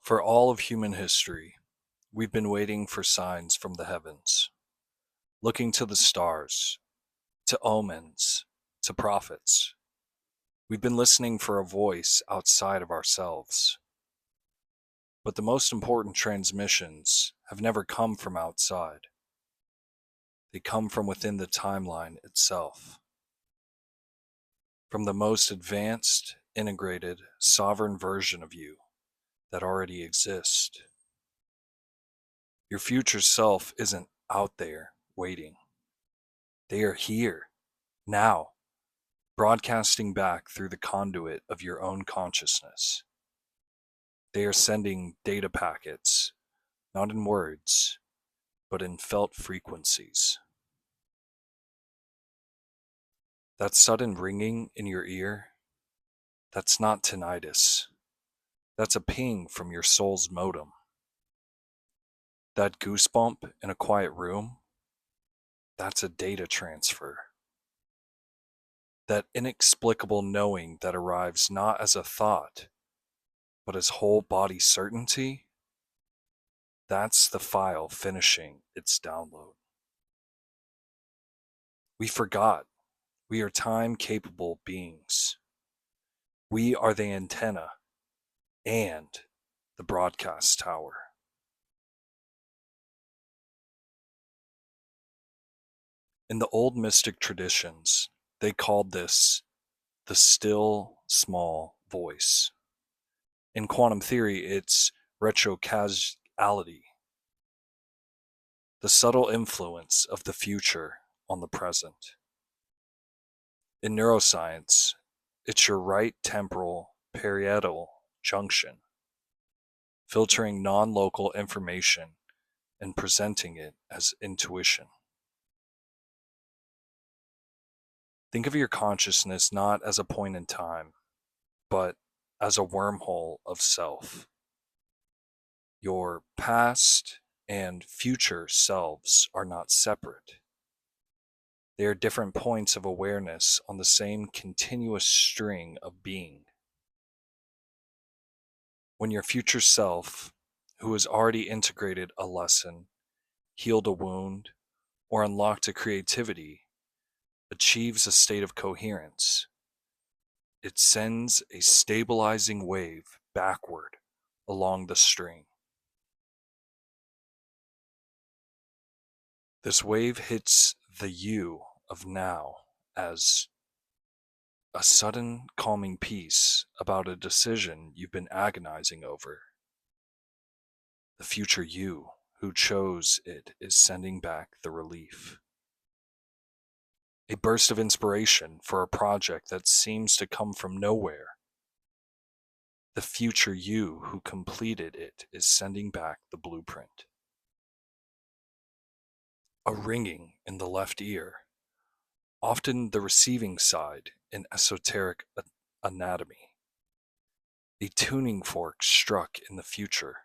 For all of human history, we've been waiting for signs from the heavens, looking to the stars, to omens, to prophets. We've been listening for a voice outside of ourselves. But the most important transmissions have never come from outside. They come from within the timeline itself. From the most advanced, integrated, sovereign version of you that already exists. Your future self isn't out there waiting. They are here, now, broadcasting back through the conduit of your own consciousness. They are sending data packets, not in words, but in felt frequencies. That sudden ringing in your ear, that's not tinnitus. That's a ping from your soul's modem. That goosebump in a quiet room, that's a data transfer. That inexplicable knowing that arrives not as a thought, but as whole body certainty, that's the file finishing its download. We forgot we are time-capable beings. We are the antenna and the broadcast tower. In the old mystic traditions, they called this the still small voice. In quantum theory, it's retrocausality, the subtle influence of the future on the present. In neuroscience, it's your right temporal parietal junction, filtering non-local information and presenting it as intuition. Think of your consciousness not as a point in time, but as a wormhole of self. Your past and future selves are not separate. They are different points of awareness on the same continuous string of being. When your future self, who has already integrated a lesson, healed a wound, or unlocked a creativity, achieves a state of coherence, it sends a stabilizing wave backward along the string. This wave hits the you of now as a sudden calming peace about a decision you've been agonizing over. The future you who chose it is sending back the relief. A burst of inspiration for a project that seems to come from nowhere. The future you who completed it is sending back the blueprint. A ringing in the left ear, often the receiving side in esoteric anatomy. A tuning fork struck in the future,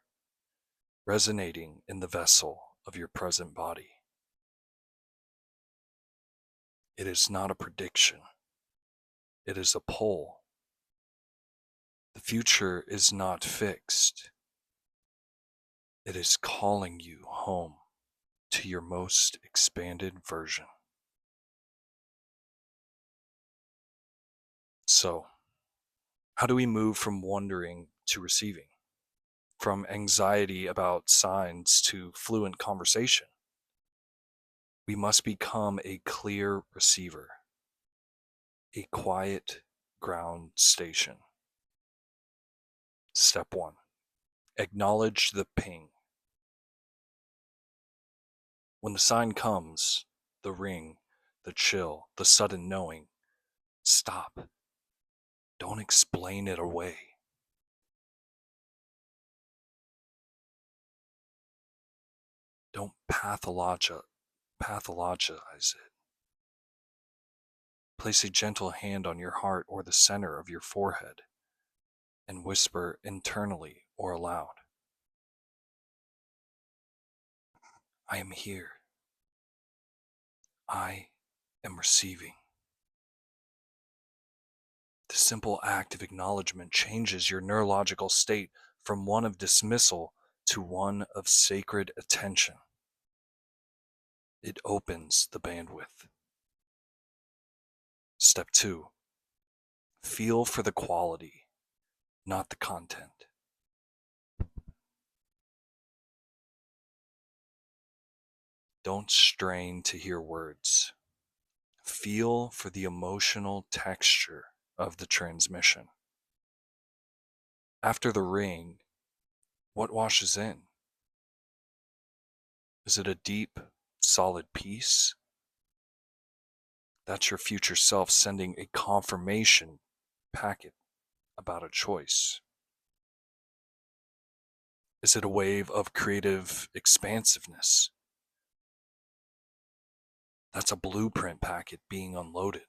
resonating in the vessel of your present body. It is not a prediction. It is a pull. The future is not fixed. It is calling you home to your most expanded version. So, how do we move from wondering to receiving? From anxiety about signs to fluent conversation? We must become a clear receiver, a quiet ground station. Step 1. Acknowledge the ping. When the sign comes, the ring, the chill, the sudden knowing, stop. Don't explain it away. Don't pathologize it. Place a gentle hand on your heart or the center of your forehead and whisper internally or aloud. I am here. I am receiving. The simple act of acknowledgement changes your neurological state from one of dismissal to one of sacred attention. It opens the bandwidth. Step 2. Feel for the quality, not the content. Don't strain to hear words. Feel for the emotional texture of the transmission. After the ring, what washes in? Is it a deep, solid peace? That's your future self sending a confirmation packet about a choice. Is it a wave of creative expansiveness? That's a blueprint packet being unloaded.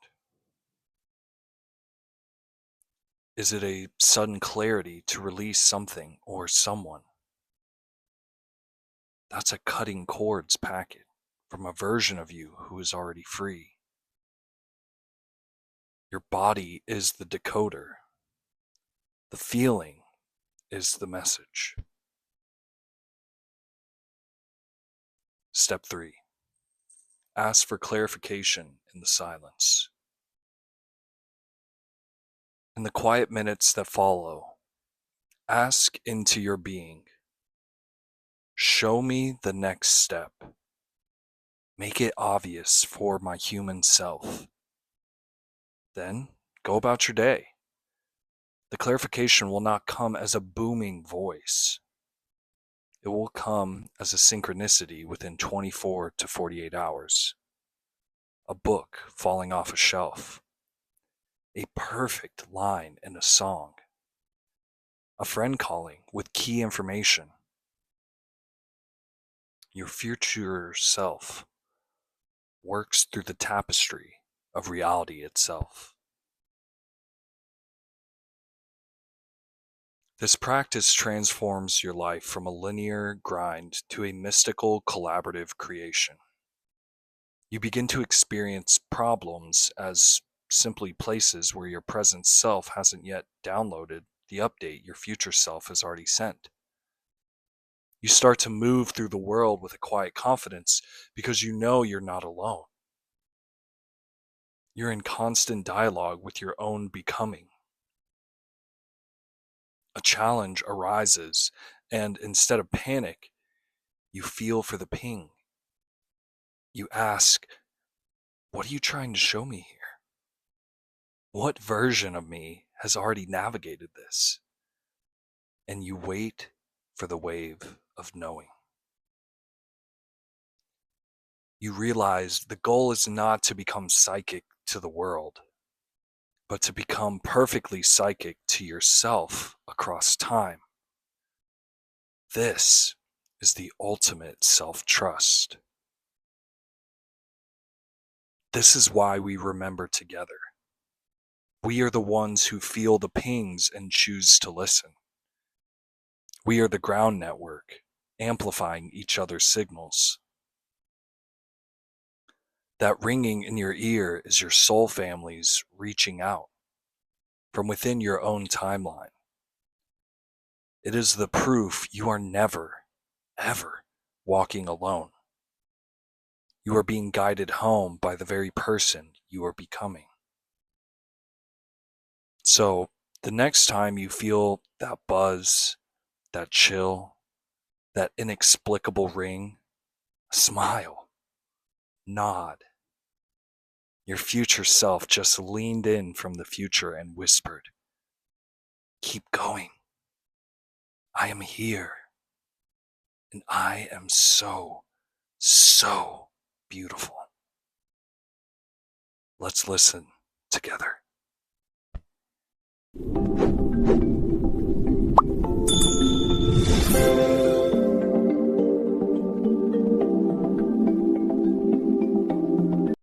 Is it a sudden clarity to release something or someone? That's a cutting cords packet from a version of you who is already free. Your body is the decoder. The feeling is the message. Step 3. Ask for clarification in the silence. In the quiet minutes that follow, ask into your being. Show me the next step. Make it obvious for my human self. Then go about your day. The clarification will not come as a booming voice. It will come as a synchronicity within 24 to 48 hours. A book falling off a shelf. A perfect line in a song. A friend calling with key information. Your future self works through the tapestry of reality itself. This practice transforms your life from a linear grind to a mystical collaborative creation. You begin to experience problems as simply places where your present self hasn't yet downloaded the update your future self has already sent. You start to move through the world with a quiet confidence because you know you're not alone. You're in constant dialogue with your own becoming. A challenge arises, and instead of panic, you feel for the ping. You ask, what are you trying to show me here? What version of me has already navigated this? And you wait for the wave of knowing. You realize the goal is not to become psychic to the world, but to become perfectly psychic to yourself across time. This is the ultimate self-trust. This is why we remember together. We are the ones who feel the pings and choose to listen. We are the ground network, amplifying each other's signals. That ringing in your ear is your soul families reaching out from within your own timeline. It is the proof you are never, ever walking alone. You are being guided home by the very person you are becoming. So, the next time you feel that buzz, that chill, that inexplicable ring, smile, nod. Your future self just leaned in from the future and whispered, "Keep going. I am here. And I am so, so beautiful." Let's listen together.